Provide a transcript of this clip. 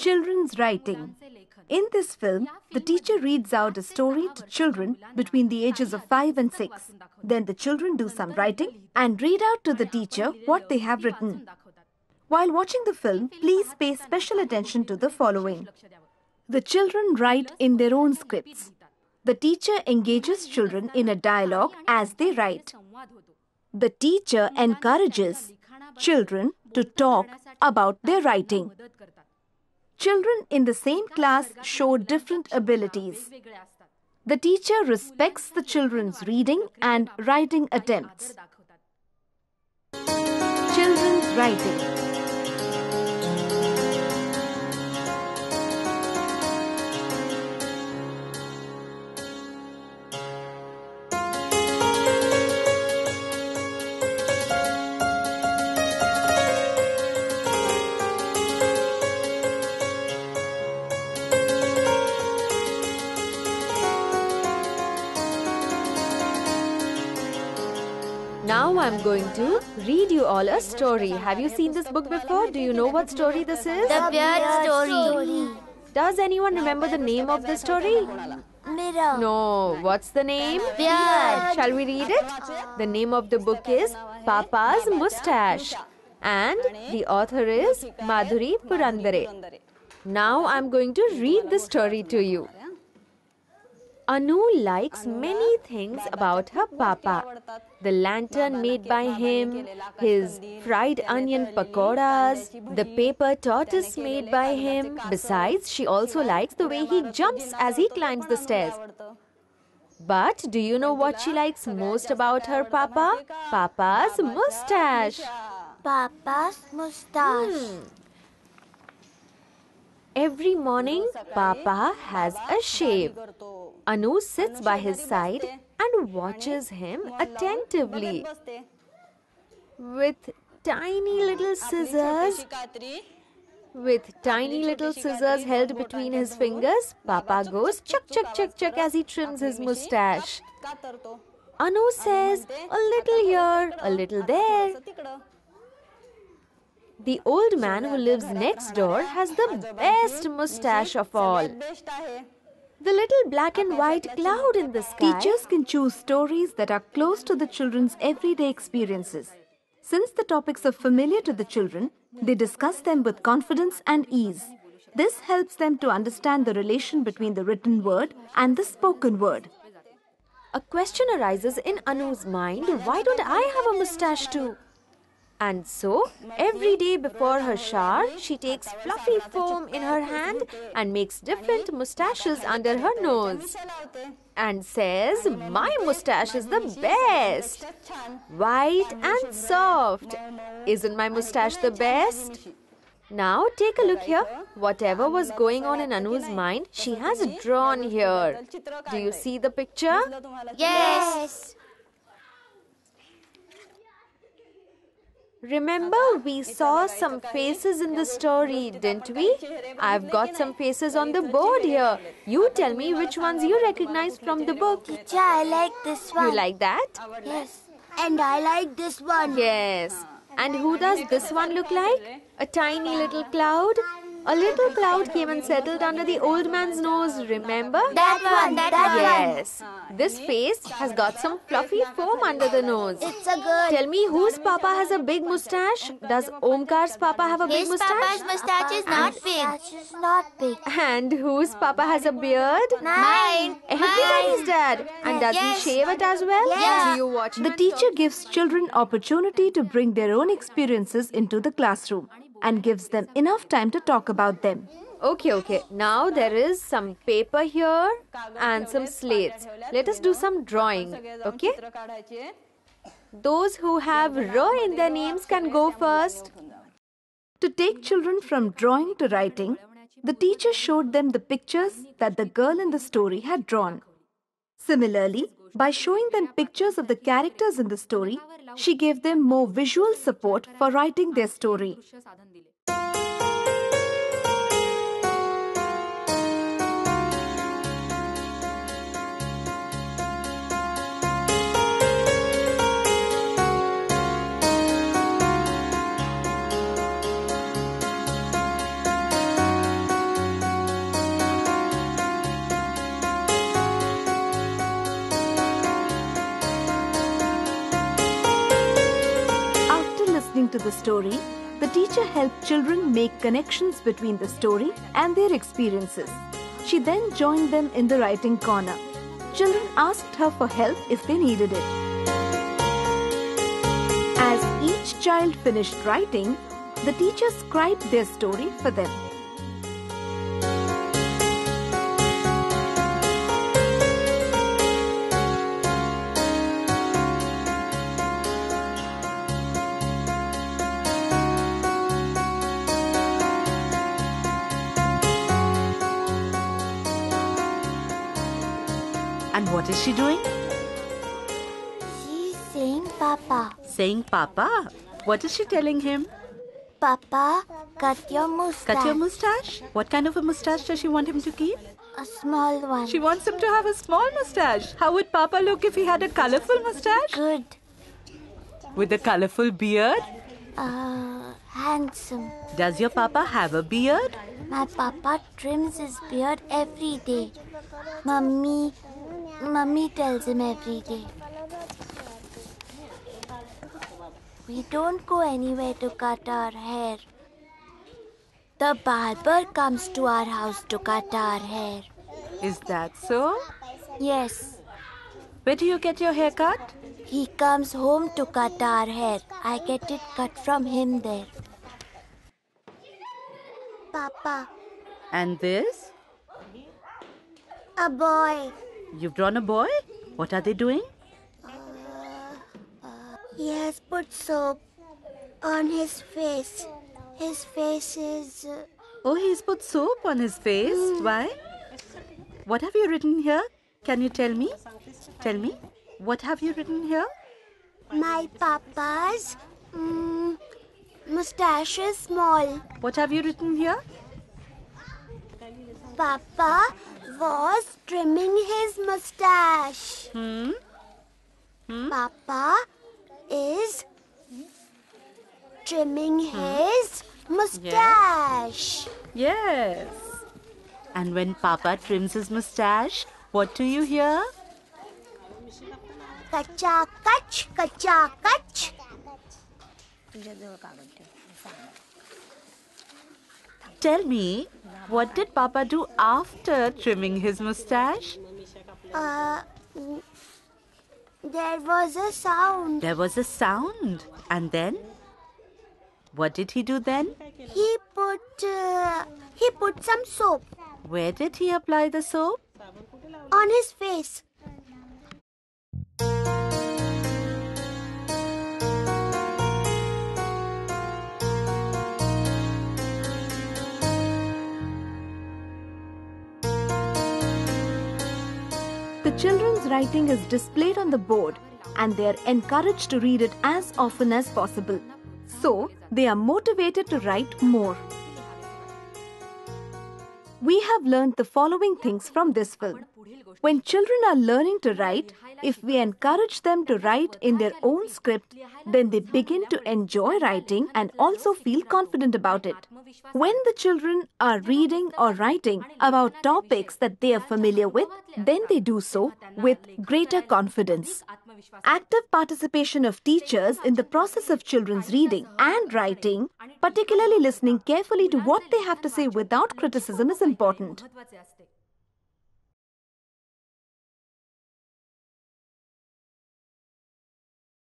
Children's writing. In this film, the teacher reads out a story to children between the ages of 5 and 6. Then the children do some writing and read out to the teacher what they have written. While watching the film, please pay special attention to the following. The children write in their own scripts. The teacher engages children in a dialogue as they write. The teacher encourages children to talk about their writing. Children in the same class show different abilities. The teacher respects the children's reading and writing attempts. Children's writing. Now I'm going to read you all a story. Have you seen this book before? Do you know what story this is? The Beard Story. Does anyone remember the name of the story? Mirror. No. What's the name? Beard. Shall we read it? The name of the book is Papa's Mustache. And the author is Madhuri Purandare. Now I'm going to read the story to you. Anu likes many things about her papa. The lantern made by him, his fried onion pakoras, the paper tortoise made by him. Besides, she also likes the way he jumps as he climbs the stairs. But do you know what she likes most about her papa? Papa's mustache. Papa's mustache. Every morning, Papa has a shave. Anu sits by his side and watches him attentively. With tiny little scissors held between his fingers, Papa goes chuck, chuck, chuck, chuck as he trims his mustache. Anu says, a little here, a little there. The old man who lives next door has the best mustache of all. The little black and white cloud in the sky. Teachers can choose stories that are close to the children's everyday experiences. Since the topics are familiar to the children, they discuss them with confidence and ease. This helps them to understand the relation between the written word and the spoken word. A question arises in Anu's mind, why don't I have a mustache too? And so, every day before her shower, she takes fluffy foam in her hand and makes different mustaches under her nose. And says, my mustache is the best. White and soft. Isn't my mustache the best? Now take a look here. Whatever was going on in Anu's mind, she has drawn here. Do you see the picture? Yes. Remember, we saw some faces in the story, didn't we? I've got some faces on the board here. You tell me which ones you recognize from the book. Teacher, I like this one. You like that? Yes. And I like this one. Yes. And who does this one look like? A tiny little cloud? A little cloud came and settled under the old man's nose, remember? That one. Yes. This face has got some fluffy foam under the nose. It's a girl. Tell me, whose papa has a big mustache? Does Omkar's papa have a big His mustache? papa's mustache is not big. It's not big. And whose papa has a beard? Mine. Everybody's dad. And does he shave it as well? Yeah. Do you watch The teacher gives children opportunity to bring their own experiences into the classroom and gives them enough time to talk about them. Okay. Now there is some paper here and some slates. Let us do some drawing, okay? Those who have Ra in their names can go first. To take children from drawing to writing, the teacher showed them the pictures that the girl in the story had drawn. Similarly, by showing them pictures of the characters in the story, she gave them more visual support for writing their story. the story, the teacher helped children make connections between the story and their experiences. She then joined them in the writing corner. Children asked her for help if they needed it. As each child finished writing, the teacher scribed their story for them. And what is she doing? She's saying Papa. Saying Papa. What is she telling him? Papa, cut your mustache. Cut your mustache? What kind of a mustache does she want him to keep? A small one. She wants him to have a small mustache. How would Papa look if he had a colorful mustache? Good. With a colorful beard? Handsome. Does your Papa have a beard? My Papa trims his beard every day. Mummy tells him every day. We don't go anywhere to cut our hair. The barber comes to our house to cut our hair. Is that so? Yes, Where do you get your hair cut? he comes home to cut our hair. I get it cut from him there. Papa, And this? a boy. You've drawn a boy? What are they doing? He has put soap on his face. His face is... Oh, he's put soap on his face. Why? What have you written here? Can you tell me? Tell me. What have you written here? My Papa's mustache is small. What have you written here? Papa was trimming his mustache. Papa is trimming his mustache. Yes. And when Papa trims his mustache, what do you hear? Kacha kach, kacha kach. Tell me, what did Papa do after trimming his mustache? There was a sound. There was a sound. And then? What did he do then? He put some soap Where did he apply the soap? on his face. The children's writing is displayed on the board and they are encouraged to read it as often as possible. So, they are motivated to write more. We have learned the following things from this film. When children are learning to write, if we encourage them to write in their own script, then they begin to enjoy writing and also feel confident about it. When the children are reading or writing about topics that they are familiar with, then they do so with greater confidence. Active participation of teachers in the process of children's reading and writing, particularly listening carefully to what they have to say without criticism, is important.